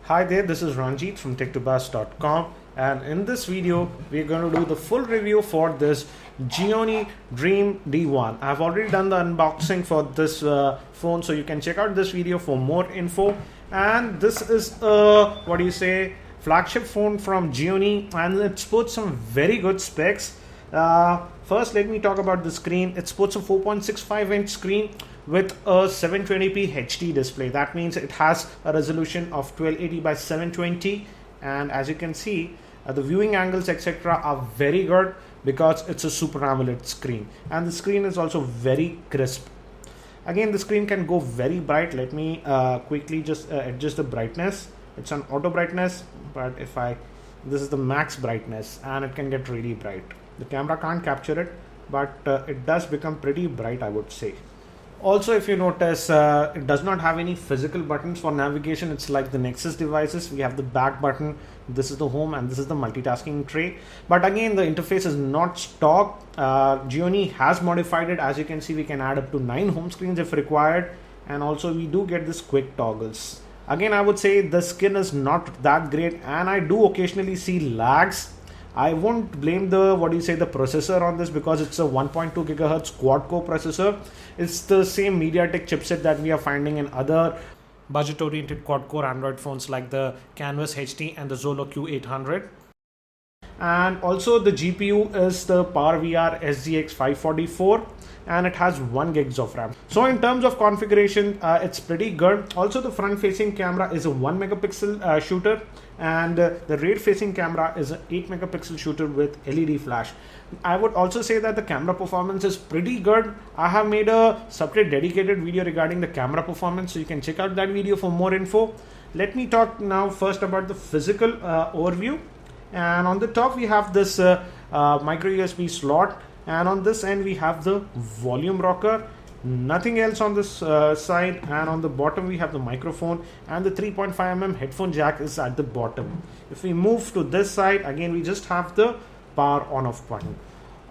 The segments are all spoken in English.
Hi there, this is Ranjit from tech2buzz.com, and in this video we're going to do the full review for this Gionee Dream D1. I've already done the unboxing for this phone, so you can check out this video for more info. And this is a flagship phone from Gionee, and it sports some very good specs. First, let me talk about the screen. It sports a 4.65-inch screen with a 720p HD display. That means it has a resolution of 1280 by 720, and as you can see, the viewing angles etc. are very good because it's a Super AMOLED screen, and the screen is also very crisp. Again, the screen can go very bright. Let me quickly just adjust the brightness. It's an auto brightness, but this is the max brightness, and it can get really bright. The camera can't capture it, but it does become pretty bright, I would say. Also, if you notice, it does not have any physical buttons for navigation. It's like the Nexus devices. We have the back button, this is the home, and this is the multitasking tray. But again, the interface is not stock. Gionee has modified it. As you can see, we can add up to 9 home screens if required, and also we do get this quick toggles. Again, I would say the skin is not that great, and I do occasionally see lags. I won't blame the processor on this, because it's a 1.2 GHz quad-core processor. It's the same MediaTek chipset that we are finding in other budget-oriented quad-core Android phones like the Canvas HT and the Zolo Q800. And also the GPU is the PowerVR SGX 544, and it has 1 GB of RAM. So in terms of configuration, it's pretty good. Also, the front facing camera is a 1 megapixel shooter, and the rear facing camera is an 8 megapixel shooter with LED flash. I would also say that the camera performance is pretty good. I have made a separate dedicated video regarding the camera performance, so you can check out that video for more info. Let me talk now first about the physical overview. And on the top we have this micro USB slot, and on this end we have the volume rocker. Nothing else on this side, and on the bottom we have the microphone, and the 3.5mm headphone jack is at the bottom. If we move to this side, again we just have the power on off button.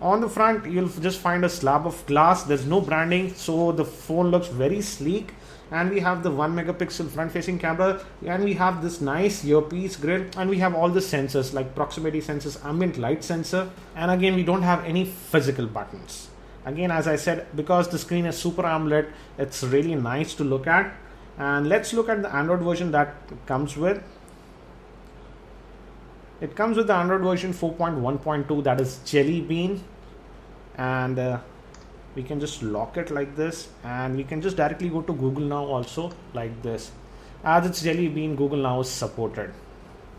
On the front you'll just find a slab of glass. There's no branding, so the phone looks very sleek. And we have the 1 megapixel front facing camera, and we have this nice earpiece grill, and we have all the sensors like proximity sensors, ambient light sensor, and again we don't have any physical buttons. Again, as I said, because the screen is Super AMOLED, it's really nice to look at. And let's look at the Android version that it comes with. It comes with the Android version 4.1.2, that is Jelly Bean, and we can just lock it like this, and we can just directly go to Google Now also like this. As it's Jelly Bean, Google Now is supported.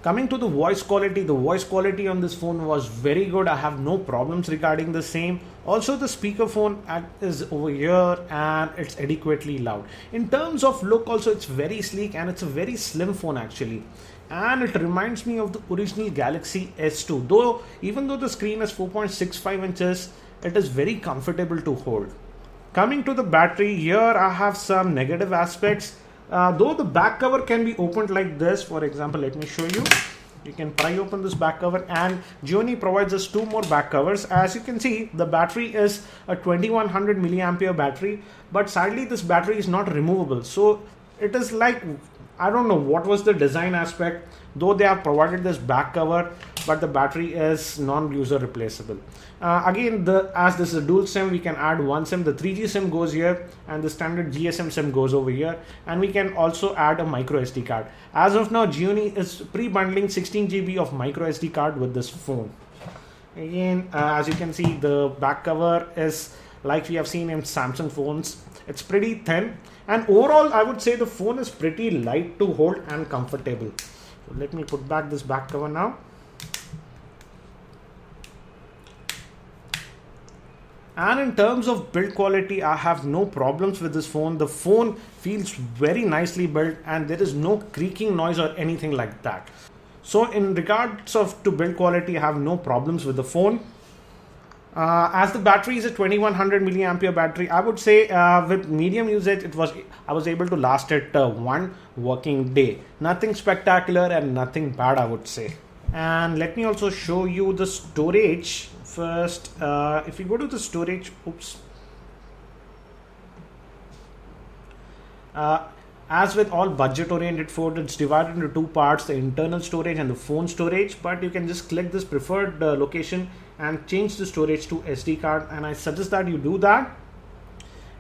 Coming to the voice quality on this phone was very good. I have no problems regarding the same. Also, the speakerphone is over here, and it's adequately loud. In terms of look also, it's very sleek, and it's a very slim phone actually. And it reminds me of the original Galaxy S2. Even though the screen is 4.65 inches, it is very comfortable to hold. Coming to the battery, here I have some negative aspects. Though the back cover can be opened like this, for example, let me show you. You can pry open this back cover, and Gionee provides us 2 more back covers. As you can see, the battery is a 2100 milliampere battery, but sadly this battery is not removable. So it is like, I don't know what was the design aspect, though they have provided this back cover, but the battery is non-user replaceable. Again, as this is a dual SIM, we can add 1 SIM. The 3G SIM goes here, and the standard GSM SIM goes over here, and we can also add a micro SD card. As of now, Gionee is pre-bundling 16 GB of micro SD card with this phone. Again, as you can see, the back cover is like we have seen in Samsung phones. It's pretty thin, and overall I would say the phone is pretty light to hold and comfortable. So let me put back this back cover now. And in terms of build quality, I have no problems with this phone. The phone feels very nicely built, and there is no creaking noise or anything like that. So in regards to build quality, I have no problems with the phone. As the battery is a 2100 milliampere battery, I would say with medium usage, I was able to last it 1 working day. Nothing spectacular and nothing bad, I would say. And let me also show you the storage first. If you go to the storage, As with all budget oriented phones, it's divided into two parts, the internal storage and the phone storage, but you can just click this preferred location and change the storage to SD card, and I suggest that you do that.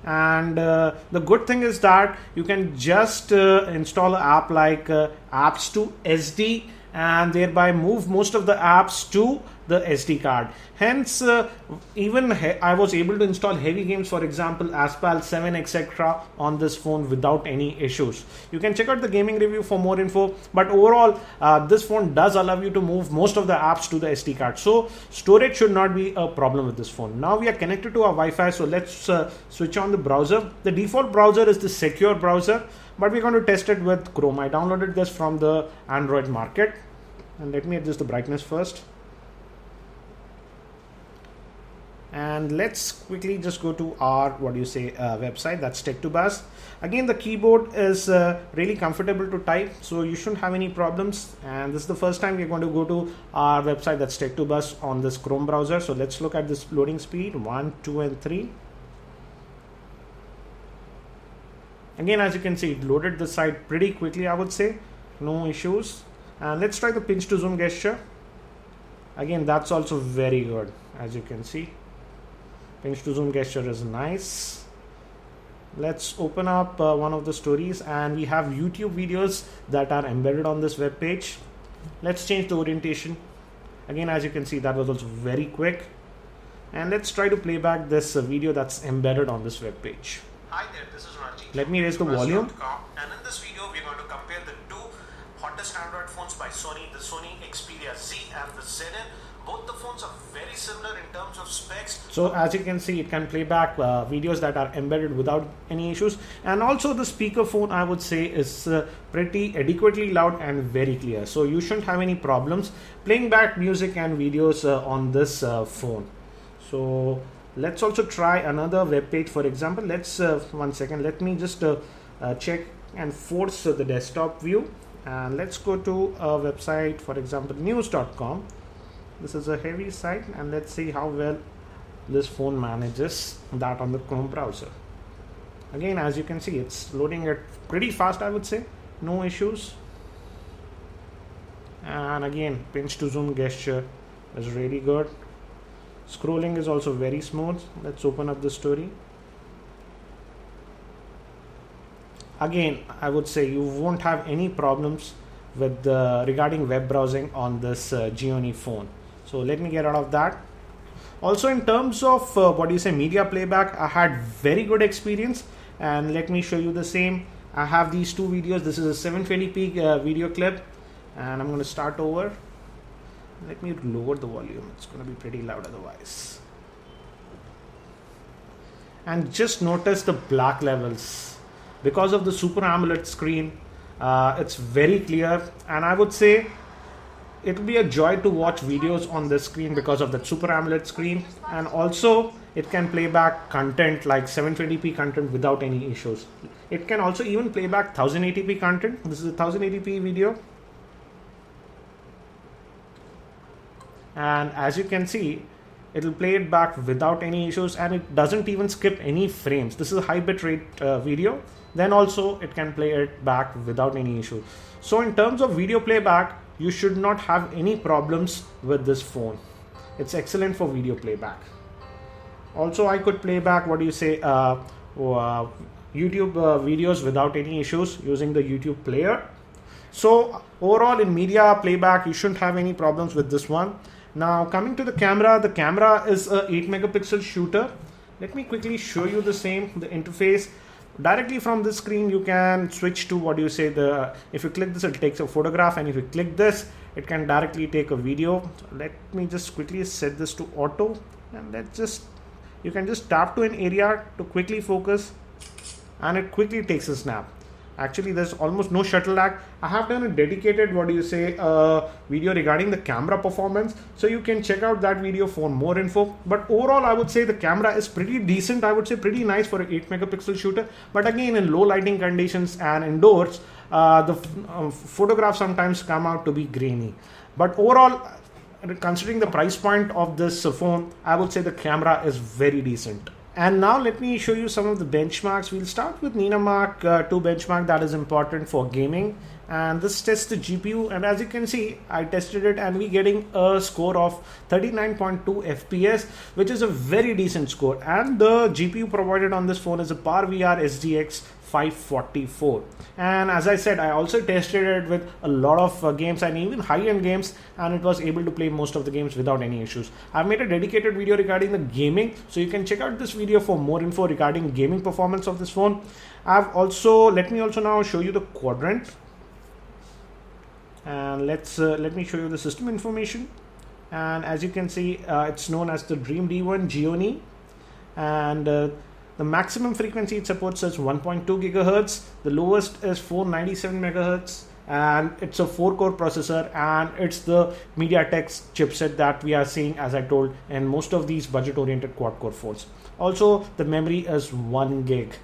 And the good thing is that you can just install an app like apps to SD, and thereby move most of the apps to the SD card. Hence, even I was able to install heavy games, for example Asphalt 7 etc. on this phone without any issues. You can check out the gaming review for more info, but overall this phone does allow you to move most of the apps to the SD card, so storage should not be a problem with this phone. Now we are connected to our Wi-Fi, so let's switch on the browser. The default browser is the secure browser, but we're going to test it with Chrome. I downloaded this from the Android market, and let me adjust the brightness first. And let's quickly just go to our website, that's Tech2Buzz. Again, the keyboard is really comfortable to type, so you shouldn't have any problems. And this is the first time we're going to go to our website, that's Tech2Buzz, on this Chrome browser. So let's look at this loading speed, 1, 2 and 3. Again, as you can see, it loaded the site pretty quickly, I would say, no issues. And let's try the pinch to zoom gesture. Again, that's also very good, as you can see. Pinch to zoom gesture is nice. Let's open up one of the stories, and we have YouTube videos that are embedded on this web page. Let's change the orientation. Again, as you can see, that was also very quick. And let's try to play back this video that's embedded on this web page. Hi there, this is Ranjit. Let me raise the volume. And in this video, we're going to compare the two hottest Android phones by Sony, the Sony Xperia Z and the ZN. Both the phones are very similar in terms of specs. So as you can see, it can play back videos that are embedded without any issues. And also the speakerphone, I would say, is pretty adequately loud and very clear. So you shouldn't have any problems playing back music and videos on this phone. So let's also try another web page. For example, let's one second, let me just check and force the desktop view. And let's go to a website, for example, news.com. This is a heavy site, and let's see how well this phone manages that on the Chrome browser. Again, as you can see, it's loading it pretty fast, I would say, no issues. And again, pinch to zoom gesture is really good. Scrolling is also very smooth. Let's open up the story. Again, I would say you won't have any problems with regarding web browsing on this Gionee phone. So let me get out of that. Also, in terms of media playback, I had very good experience, and let me show you the same. I have these two videos. This is a 720p video clip, and I'm going to start over. Let me lower the volume. It's going to be pretty loud otherwise. And just notice the black levels. Because of the Super AMOLED screen, it's very clear, and I would say it will be a joy to watch videos on this screen because of the Super AMOLED screen. And also it can play back content like 720p content without any issues. It can also even play back 1080p content. This is a 1080p video, and as you can see, it will play it back without any issues, and it doesn't even skip any frames. This is a high bitrate video. Then also it can play it back without any issue. So in terms of video playback, you should not have any problems with this phone. It's excellent for video playback. Also, I could play back YouTube videos without any issues using the YouTube player. So overall, in media playback, you shouldn't have any problems with this one. Now coming to the camera is a 8 megapixel shooter. Let me quickly show you the same, the interface. Directly from this screen, you can switch to if you click this, it takes a photograph, and if you click this, it can directly take a video. So let me just quickly set this to auto, and you can just tap to an area to quickly focus, and it quickly takes a snap. Actually, there's almost no shutter lag. I have done a dedicated video regarding the camera performance, so you can check out that video for more info. But overall, I would say the camera is pretty decent. I would say pretty nice for an 8 megapixel shooter. But again, in low lighting conditions and indoors, the photographs sometimes come out to be grainy. But overall, considering the price point of this phone, I would say the camera is very decent. And now let me show you some of the benchmarks. We'll start with Nina Mark 2 benchmark that is important for gaming. And this tests the GPU, and as you can see, I tested it and we're getting a score of 39.2 FPS, which is a very decent score. And the GPU provided on this phone is a PowerVR SGX 544. And as I said, I also tested it with a lot of games and even high-end games, and it was able to play most of the games without any issues. I've made a dedicated video regarding the gaming, so you can check out this video for more info regarding gaming performance of this phone. Let me also now show you the quadrant. And let me show you the system information. And as you can see, it's known as the Dream D1 Gionee, and the maximum frequency it supports is 1.2 gigahertz. The lowest is 497 megahertz, and it's a 4-core processor, and it's the MediaTek chipset that we are seeing, as I told, in most of these budget-oriented quad-core phones. Also, the memory is 1 gig.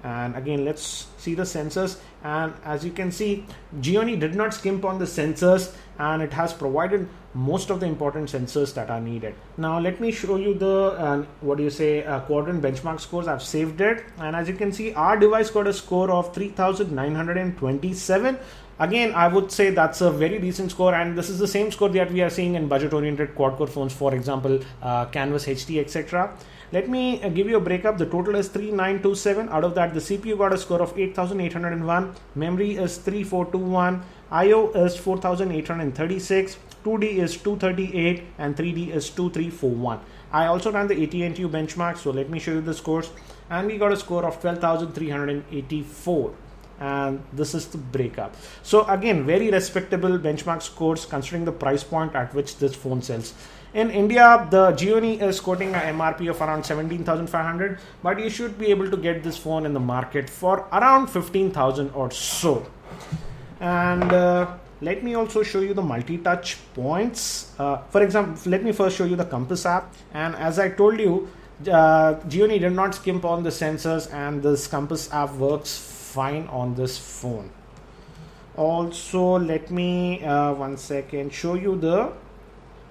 And again, let's see the sensors. And as you can see, Gionee did not skimp on the sensors, and it has provided most of the important sensors that are needed. Now let me show you the quadrant benchmark scores. I've saved it, and as you can see, our device got a score of 3927. Again, I would say that's a very decent score, and this is the same score that we are seeing in budget-oriented quad-core phones, for example, Canvas HD, etc. Let me give you a breakup. The total is 3927. Out of that, the CPU got a score of 8801. Memory is 3421. IO is 4836. 2D is 238, and 3D is 2341. I also ran the AT&T benchmark, so let me show you the scores. And we got a score of 12,384. And this is the breakup. So again, very respectable benchmark scores considering the price point at which this phone sells. In India, the Gionee is quoting an MRP of around 17,500, but you should be able to get this phone in the market for around 15,000 or so. And let me also show you the multi-touch points. For example, let me first show you the Compass app. And as I told you, Gionee did not skimp on the sensors, and this Compass app works fine on this phone. Also, let me show you the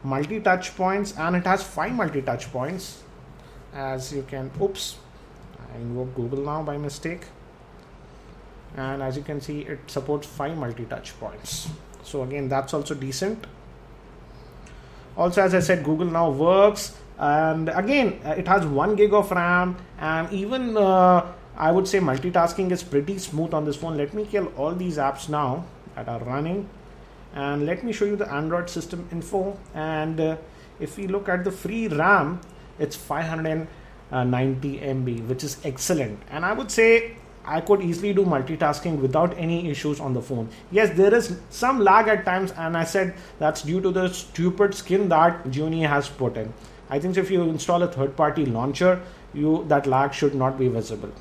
multi-touch points, and it has 5 multi-touch points. As you can, I invoked Google now by mistake, and as you can see, it supports 5 multi-touch points. So again, that's also decent. Also, as I said, Google now works, and again, it has 1 gig of RAM, and even I would say multitasking is pretty smooth on this phone. Let me kill all these apps now that are running, and let me show you the Android system info. And if we look at the free RAM, it's 590 MB, which is excellent. And I would say I could easily do multitasking without any issues on the phone. Yes, there is some lag at times, and I said that's due to the stupid skin that Gionee has put in. I think if you install a third-party launcher, that lag should not be visible.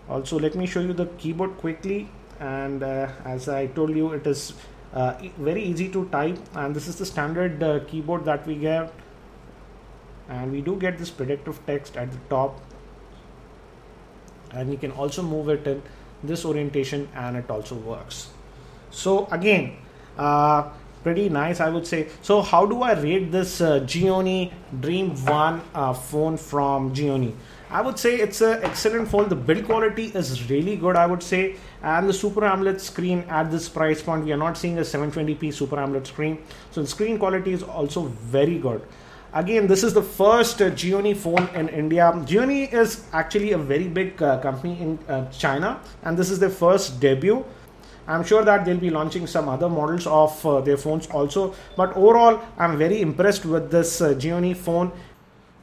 Also, let me show you the keyboard quickly. And as I told you, it is very easy to type, and this is the standard keyboard that we get. And we do get this predictive text at the top, and you can also move it in this orientation, and it also works. So again, pretty nice, I would say. So how do I rate this Gionee Dream 1 phone from Gionee? I would say it's an excellent phone. The build quality is really good, I would say. And the Super AMOLED screen at this price point, we are not seeing a 720p Super AMOLED screen. So the screen quality is also very good. Again, this is the first Gionee phone in India. Gionee is actually a very big company in China, and this is their first debut. I'm sure that they'll be launching some other models of their phones also. But overall, I'm very impressed with this Gionee phone.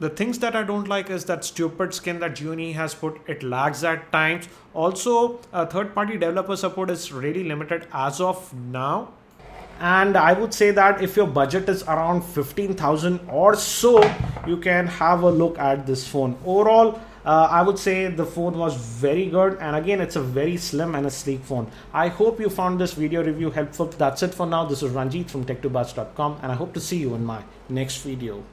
The things that I don't like is that stupid skin that Gionee has put. It lags at times. Also, third-party developer support is really limited as of now. And I would say that if your budget is around 15,000 or so, you can have a look at this phone. Overall, I would say the phone was very good, and again, it's a very slim and a sleek phone. I hope you found this video review helpful. That's it for now. This is Ranjit from tech2buzz.com, and I hope to see you in my next video.